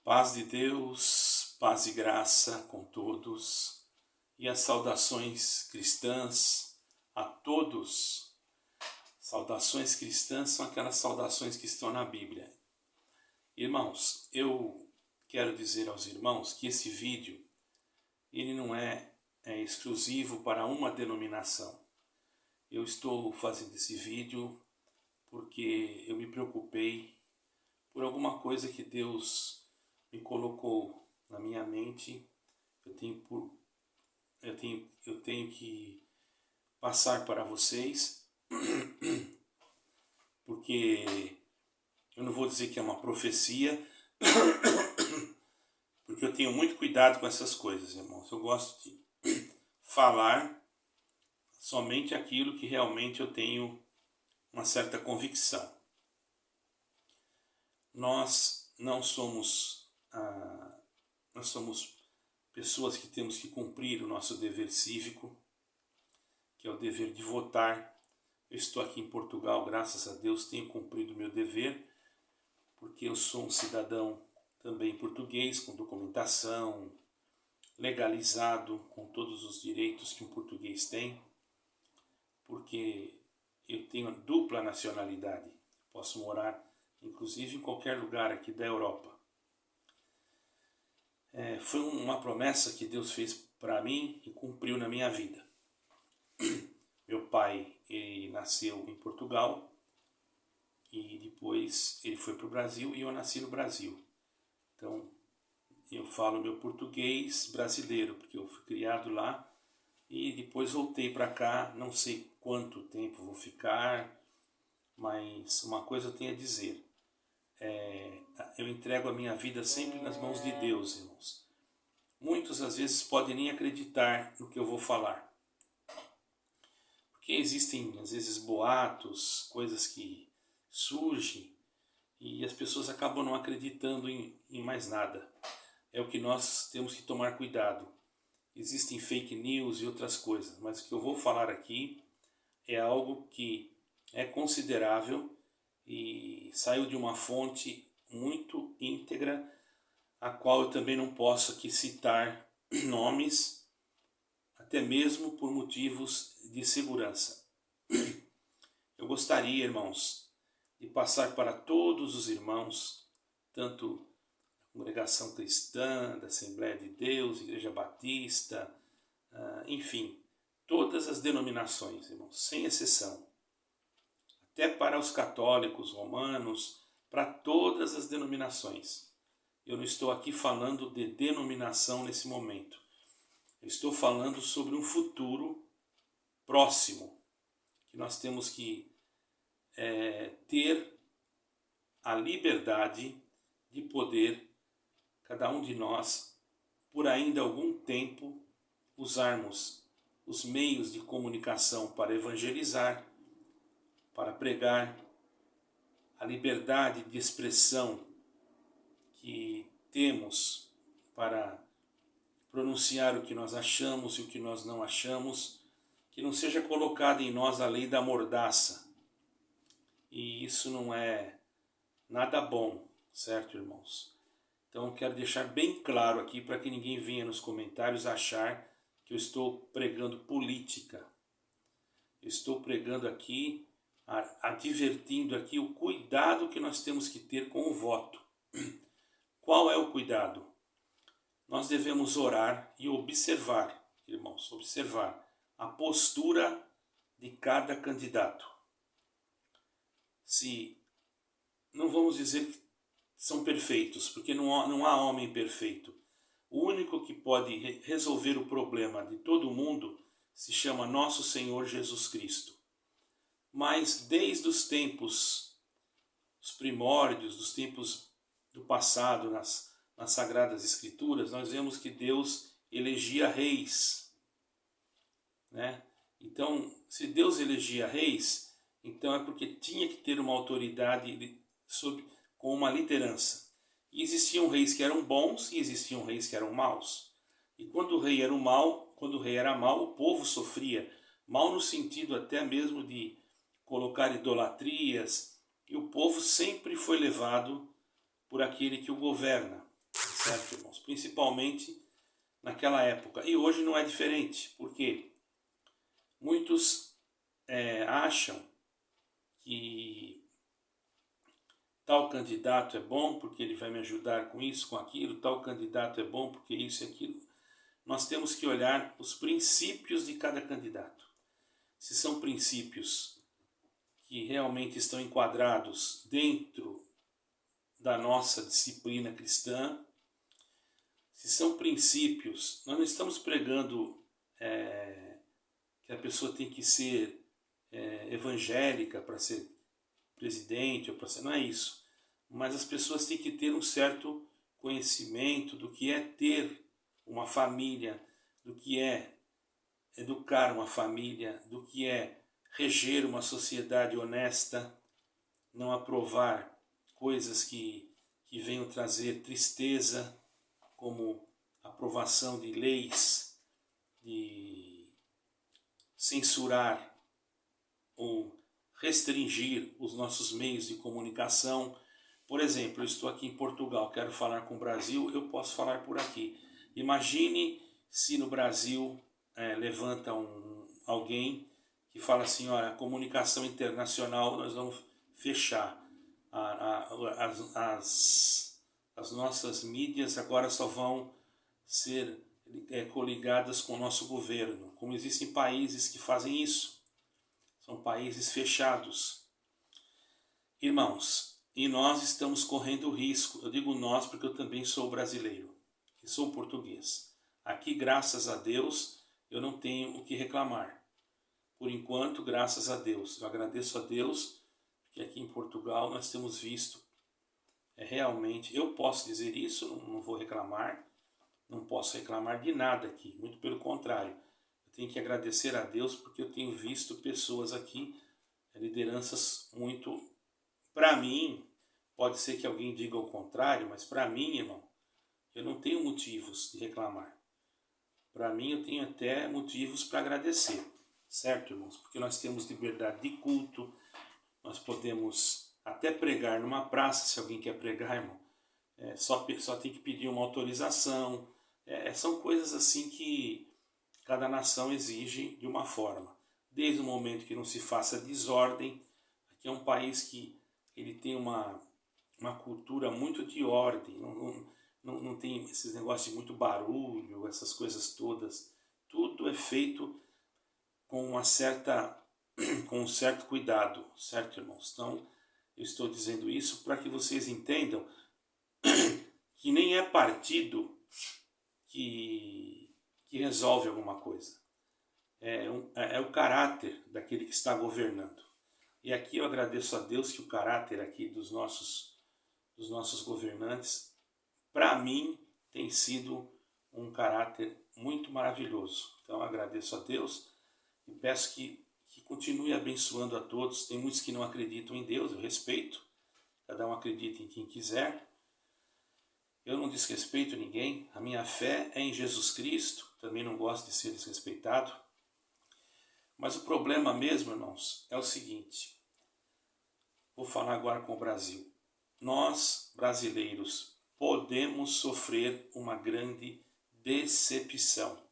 Paz de Deus, paz e graça com todos, e as saudações cristãs a todos. Saudações cristãs são aquelas saudações que estão na Bíblia. Irmãos, eu quero dizer aos irmãos que esse vídeo, ele não é exclusivo para uma denominação. Eu estou fazendo esse vídeo porque eu me preocupei por alguma coisa que Deus me colocou na minha mente. Eu tenho que passar para vocês, porque eu não vou dizer que é uma profecia, porque eu tenho muito cuidado com essas coisas, irmãos. Eu gosto de falar somente aquilo que realmente eu tenho uma certa convicção. Nós não somos nós somos pessoas que temos que cumprir o nosso dever cívico, que é o dever de votar. Eu estou aqui em Portugal, graças a Deus, tenho cumprido o meu dever, porque eu sou um cidadão também português, com documentação, legalizado, com todos os direitos que um português tem, porque eu tenho dupla nacionalidade. Posso morar, inclusive, em qualquer lugar aqui da Europa. Foi uma promessa que Deus fez para mim e cumpriu na minha vida. Meu pai, ele nasceu em Portugal e depois ele foi para o Brasil e eu nasci no Brasil. Então, eu falo meu português brasileiro, porque eu fui criado lá e depois voltei para cá. Não sei quanto tempo vou ficar, mas uma coisa eu tenho a dizer. Eu entrego a minha vida sempre nas mãos de Deus, irmãos. Muitos às vezes podem nem acreditar no que eu vou falar, porque existem às vezes boatos, coisas que surgem e as pessoas acabam não acreditando em mais nada. É o que nós temos que tomar cuidado. Existem fake news e outras coisas, mas o que eu vou falar aqui é algo que é considerável e saiu de uma fonte muito íntegra, a qual eu também não posso aqui citar nomes, até mesmo por motivos de segurança. Eu gostaria, irmãos, de passar para todos os irmãos, tanto da congregação cristã, da Assembleia de Deus, Igreja Batista, enfim, todas as denominações, irmãos, sem exceção. Até para os católicos, romanos, para todas as denominações. Eu não estou aqui falando de denominação nesse momento. Eu estou falando sobre um futuro próximo, que nós temos que ter a liberdade de poder, cada um de nós, por ainda algum tempo, usarmos os meios de comunicação para evangelizar, para pregar, a liberdade de expressão que temos para pronunciar o que nós achamos e o que nós não achamos, que não seja colocada em nós a lei da mordaça. E isso não é nada bom, certo, irmãos? Então eu quero deixar bem claro aqui para que ninguém venha nos comentários achar que eu estou pregando política. Eu estou pregando aqui, advertindo aqui o cuidado que nós temos que ter com o voto. Qual é o cuidado? Nós devemos orar e observar, irmãos, observar a postura de cada candidato. Se não vamos dizer que são perfeitos, porque não há homem perfeito. O único que pode resolver o problema de todo mundo se chama Nosso Senhor Jesus Cristo. Mas desde os tempos, os primórdios, dos tempos do passado, nas Sagradas Escrituras, nós vemos que Deus elegia reis, né? Então, se Deus elegia reis, então é porque tinha que ter uma autoridade com uma liderança. E existiam reis que eram bons e existiam reis que eram maus. E quando o rei era mau, o povo sofria. Mal no sentido até mesmo de colocar idolatrias. E o povo sempre foi levado por aquele que o governa. certo, irmãos? Principalmente naquela época. E hoje não é diferente, porque muitos acham que tal candidato é bom porque ele vai me ajudar com isso, com aquilo, tal candidato é bom porque isso e aquilo. Nós temos que olhar os princípios de cada candidato. Se são princípios que realmente estão enquadrados dentro da nossa disciplina cristã, se são princípios, nós não estamos pregando que a pessoa tem que ser evangélica para ser presidente, ou para ser, não é isso. Mas as pessoas têm que ter um certo conhecimento do que é ter uma família, do que é educar uma família, do que é reger uma sociedade honesta, não aprovar coisas que venham trazer tristeza, como aprovação de leis, de censurar ou restringir os nossos meios de comunicação. Por exemplo, eu estou aqui em Portugal, quero falar com o Brasil, eu posso falar por aqui. Imagine se no Brasil levanta alguém que fala assim, olha, a comunicação internacional nós vamos fechar. As nossas mídias agora só vão ser coligadas com o nosso governo. Como existem países que fazem isso. São países fechados. Irmãos, e nós estamos correndo risco. Eu digo nós porque eu também sou brasileiro e sou português. Aqui, graças a Deus, eu não tenho o que reclamar. Por enquanto, graças a Deus. Eu agradeço a Deus que aqui em Portugal nós temos visto realmente, eu posso dizer isso, não vou reclamar, não posso reclamar de nada aqui, muito pelo contrário. Eu tenho que agradecer a Deus porque eu tenho visto pessoas aqui, lideranças muito... Para mim, pode ser que alguém diga o contrário, mas para mim, irmão, eu não tenho motivos de reclamar. Para mim, eu tenho até motivos para agradecer, certo, irmãos? Porque nós temos liberdade de culto, nós podemos até pregar numa praça, se alguém quer pregar, irmão. Só tem que pedir uma autorização. São coisas assim que cada nação exige de uma forma. Desde o momento que não se faça desordem, aqui é um país que ele tem uma cultura muito de ordem, não tem esses negócios de muito barulho, essas coisas todas. Tudo é feito com um certo cuidado, certo, irmãos? Então, eu estou dizendo isso para que vocês entendam que nem é partido que resolve alguma coisa. É o caráter daquele que está governando. E aqui eu agradeço a Deus que o caráter aqui dos nossos governantes, para mim, tem sido um caráter muito maravilhoso. Então eu agradeço a Deus e peço que continue abençoando a todos. Tem muitos que não acreditam em Deus, eu respeito. Cada um acredita em quem quiser. Eu não desrespeito ninguém. A minha fé é em Jesus Cristo. Também não gosto de ser desrespeitado. Mas o problema mesmo, irmãos, é o seguinte. Vou falar agora com o Brasil. Nós, brasileiros, podemos sofrer uma grande decepção.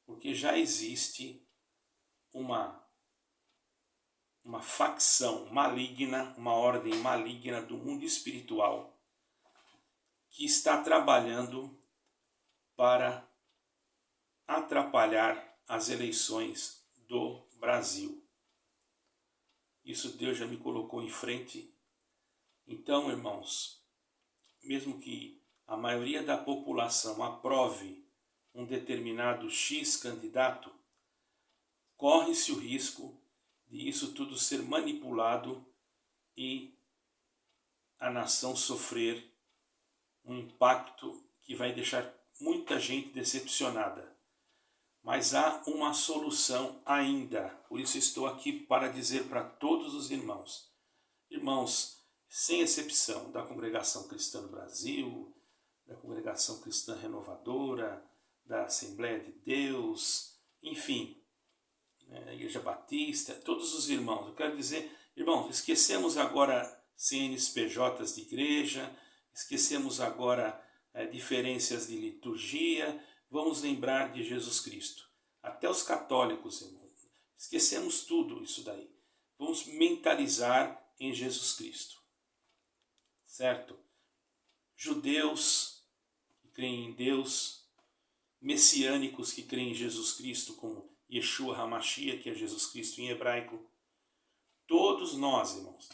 Porque já existe uma facção maligna, uma ordem maligna do mundo espiritual que está trabalhando para atrapalhar as eleições do Brasil. Isso Deus já me colocou em frente. Então, irmãos, mesmo que a maioria da população aprove um determinado X candidato, corre-se o risco de isso tudo ser manipulado e a nação sofrer um impacto que vai deixar muita gente decepcionada. Mas há uma solução ainda. Por isso estou aqui para dizer para todos os irmãos. Irmãos, sem exceção, da Congregação Cristã do Brasil, da Congregação Cristã Renovadora, da Assembleia de Deus, enfim, a Igreja Batista, todos os irmãos. Eu quero dizer, irmãos, esquecemos agora CNPJs de igreja, esquecemos agora diferenças de liturgia, vamos lembrar de Jesus Cristo. Até os católicos, irmão, esquecemos tudo isso daí. Vamos mentalizar em Jesus Cristo, certo? Judeus que creem em Deus, messiânicos que creem em Jesus Cristo, como Yeshua HaMashiach, que é Jesus Cristo em hebraico. Todos nós, irmãos,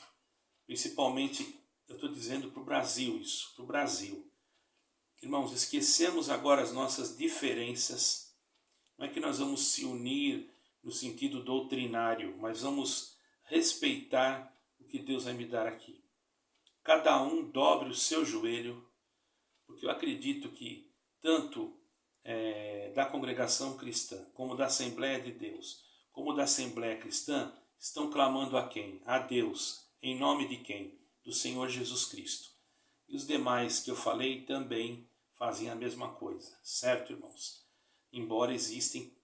principalmente, eu estou dizendo para o Brasil isso, para o Brasil. Irmãos, esquecemos agora as nossas diferenças. Não é que nós vamos se unir no sentido doutrinário, mas vamos respeitar o que Deus vai me dar aqui. Cada um dobre o seu joelho, porque eu acredito que tanto da congregação cristã, como da Assembleia de Deus, como da Assembleia Cristã, estão clamando a quem? A Deus. Em nome de quem? Do Senhor Jesus Cristo. E os demais que eu falei também fazem a mesma coisa, certo, irmãos? Embora existem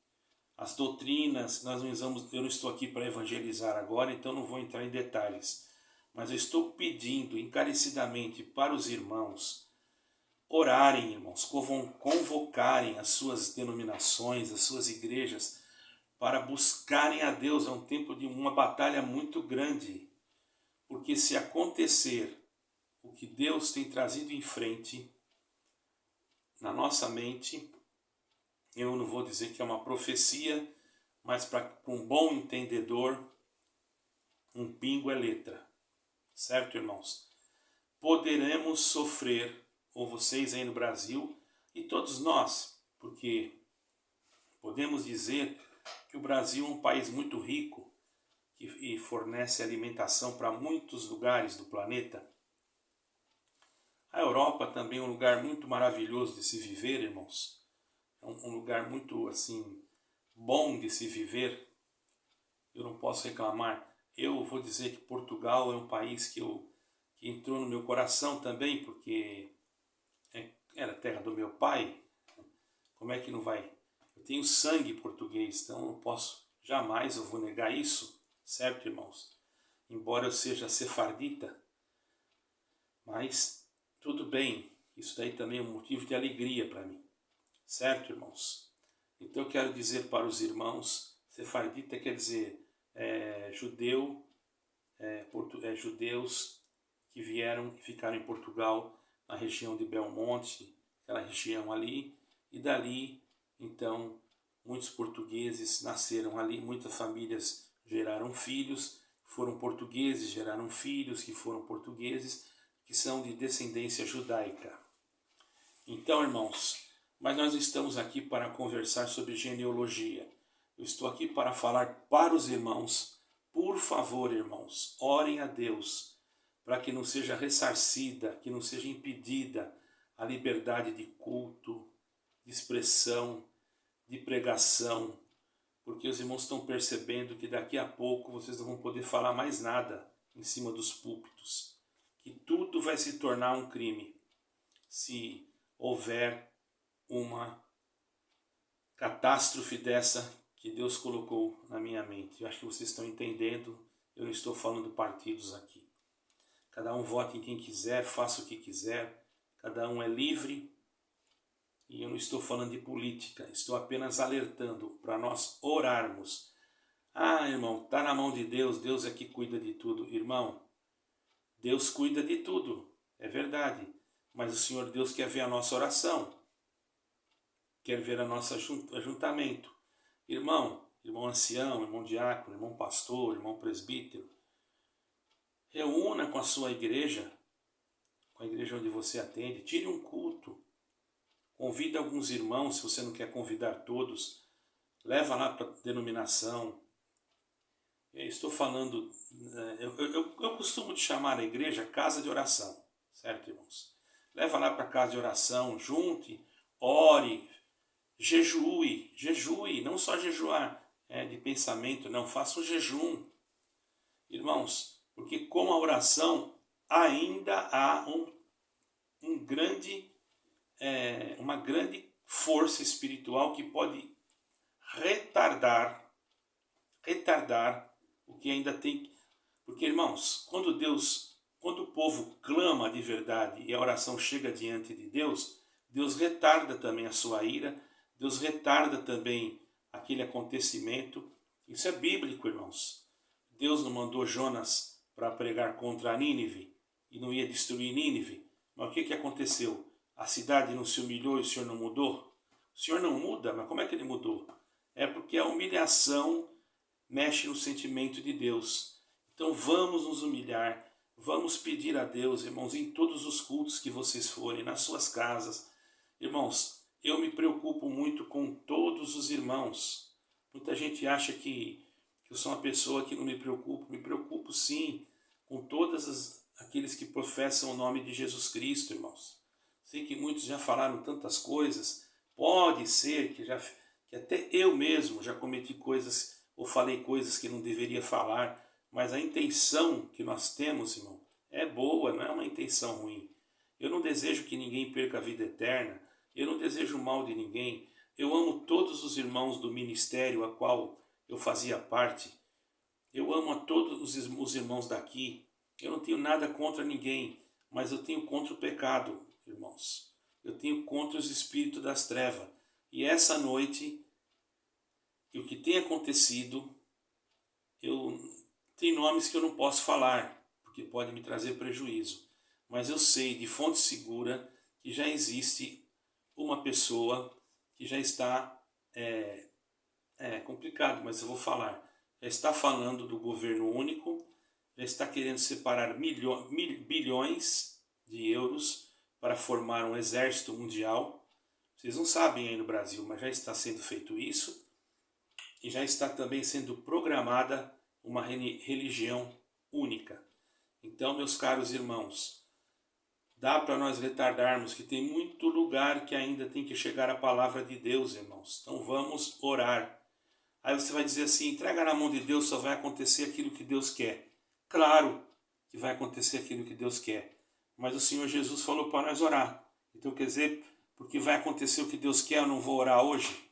as doutrinas, eu não estou aqui para evangelizar agora, então não vou entrar em detalhes, mas eu estou pedindo encarecidamente para os irmãos orarem, irmãos, convocarem as suas denominações, as suas igrejas, para buscarem a Deus. É um tempo de uma batalha muito grande, porque se acontecer o que Deus tem trazido em frente na nossa mente, eu não vou dizer que é uma profecia, mas para um bom entendedor, um pingo é letra, certo, irmãos? Poderemos sofrer, ou vocês aí no Brasil, e todos nós, porque podemos dizer que o Brasil é um país muito rico e fornece alimentação para muitos lugares do planeta. A Europa também é um lugar muito maravilhoso de se viver, irmãos. É um lugar muito assim bom de se viver. Eu não posso reclamar. Eu vou dizer que Portugal é um país que entrou no meu coração também, porque era a terra do meu pai. Como é que não vai? Eu tenho sangue português, então eu não posso, jamais eu vou negar isso, certo, irmãos? Embora eu seja sefardita, mas tudo bem, isso daí também é um motivo de alegria para mim, certo, irmãos? Então eu quero dizer para os irmãos, sefardita quer dizer judeus que vieram e ficaram em Portugal, na região de Belmonte, aquela região ali, e dali, então, muitos portugueses nasceram ali, muitas famílias geraram filhos, foram portugueses, geraram filhos que foram portugueses, que são de descendência judaica. Então, irmãos, mas nós estamos aqui para conversar sobre genealogia. Eu estou aqui para falar para os irmãos, por favor, irmãos, orem a Deus, para que não seja ressarcida, que não seja impedida a liberdade de culto, de expressão, de pregação, porque os irmãos estão percebendo que daqui a pouco vocês não vão poder falar mais nada em cima dos púlpitos, que tudo vai se tornar um crime se houver uma catástrofe dessa que Deus colocou na minha mente. Eu acho que vocês estão entendendo, eu não estou falando partidos aqui. Cada um vote em quem quiser, faça o que quiser, cada um é livre. E eu não estou falando de política, estou apenas alertando para nós orarmos. Ah, irmão, está na mão de Deus, Deus é que cuida de tudo. Irmão, Deus cuida de tudo, é verdade. Mas o Senhor Deus quer ver a nossa oração, quer ver a nosso ajuntamento. Irmão ancião, irmão diácono, irmão pastor, irmão presbítero, reúna com a sua igreja, com a igreja onde você atende, tire um culto. Convida alguns irmãos, se você não quer convidar todos, leva lá para a denominação. Eu estou falando, eu costumo de chamar a igreja casa de oração, certo, irmãos? Leva lá para a casa de oração, junte, ore, jejue, não só jejuar de pensamento, não, faça um jejum. Irmãos, porque com a oração ainda há uma grande força espiritual que pode retardar o que ainda tem. Porque, irmãos, quando o povo clama de verdade e a oração chega diante de Deus, Deus retarda também a sua ira, Deus retarda também aquele acontecimento. Isso é bíblico, irmãos. Deus não mandou Jonas para pregar contra Nínive e não ia destruir Nínive. Mas o que aconteceu? A cidade não se humilhou e o Senhor não mudou? O Senhor não muda, mas como é que ele mudou? É porque a humilhação mexe no sentimento de Deus. Então vamos nos humilhar, vamos pedir a Deus, irmãos, em todos os cultos que vocês forem, nas suas casas. Irmãos, eu me preocupo muito com todos os irmãos. Muita gente acha que eu sou uma pessoa que não me preocupo. Me preocupo sim com todos aqueles que professam o nome de Jesus Cristo, irmãos. Sei que muitos já falaram tantas coisas. Pode ser que até eu mesmo já cometi coisas ou falei coisas que não deveria falar, mas a intenção que nós temos, irmão, é boa, não é uma intenção ruim. Eu não desejo que ninguém perca a vida eterna, eu não desejo mal de ninguém. Eu amo todos os irmãos do ministério a qual eu fazia parte. Eu amo a todos os irmãos daqui. Eu não tenho nada contra ninguém, mas eu tenho contra o pecado, irmãos. Eu tenho contra os espíritos das trevas. E essa noite, e o que tem acontecido, tem nomes que eu não posso falar, porque pode me trazer prejuízo. Mas eu sei de fonte segura que já existe uma pessoa que já está, complicado, mas eu vou falar, já está falando do governo único, já está querendo separar bilhões de euros para formar um exército mundial. Vocês não sabem aí no Brasil, mas já está sendo feito isso. E já está também sendo programada uma religião única. Então, meus caros irmãos, dá para nós retardarmos que tem muito lugar que ainda tem que chegar a palavra de Deus, irmãos. Então vamos orar. Aí você vai dizer assim, entrega na mão de Deus, só vai acontecer aquilo que Deus quer. Claro que vai acontecer aquilo que Deus quer. Mas o Senhor Jesus falou para nós orar. Então quer dizer, porque vai acontecer o que Deus quer, eu não vou orar hoje?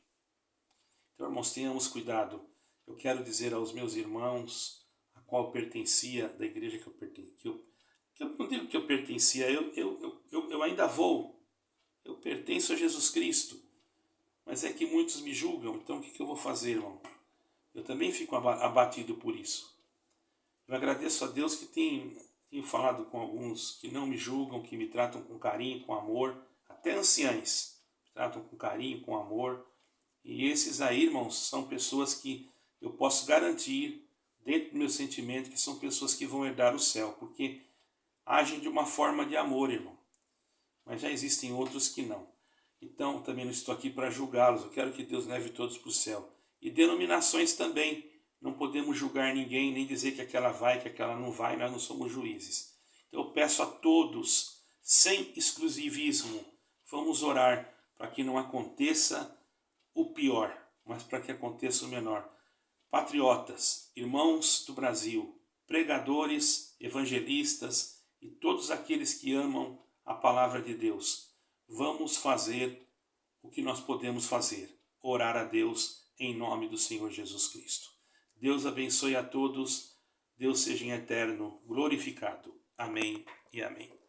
Então, irmãos, tenhamos cuidado. Eu quero dizer aos meus irmãos, a qual pertencia, da igreja que eu pertencia, eu não digo que eu pertencia, eu ainda vou. Eu pertenço a Jesus Cristo. Mas é que muitos me julgam, então o que eu vou fazer, irmão? Eu também fico abatido por isso. Eu agradeço a Deus que tenho falado com alguns que não me julgam, que me tratam com carinho, com amor, até anciães, me tratam com carinho, com amor. E esses aí, irmãos, são pessoas que eu posso garantir, dentro do meu sentimento, que são pessoas que vão herdar o céu, porque agem de uma forma de amor, irmão. Mas já existem outros que não. Então, também não estou aqui para julgá-los, eu quero que Deus leve todos para o céu. E denominações também, não podemos julgar ninguém, nem dizer que aquela vai, que aquela não vai, nós não somos juízes. Então eu peço a todos, sem exclusivismo, vamos orar para que não aconteça o pior, mas para que aconteça o menor. Patriotas, irmãos do Brasil, pregadores, evangelistas e todos aqueles que amam a palavra de Deus, vamos fazer o que nós podemos fazer, orar a Deus em nome do Senhor Jesus Cristo. Deus abençoe a todos, Deus seja em eterno glorificado. Amém e amém.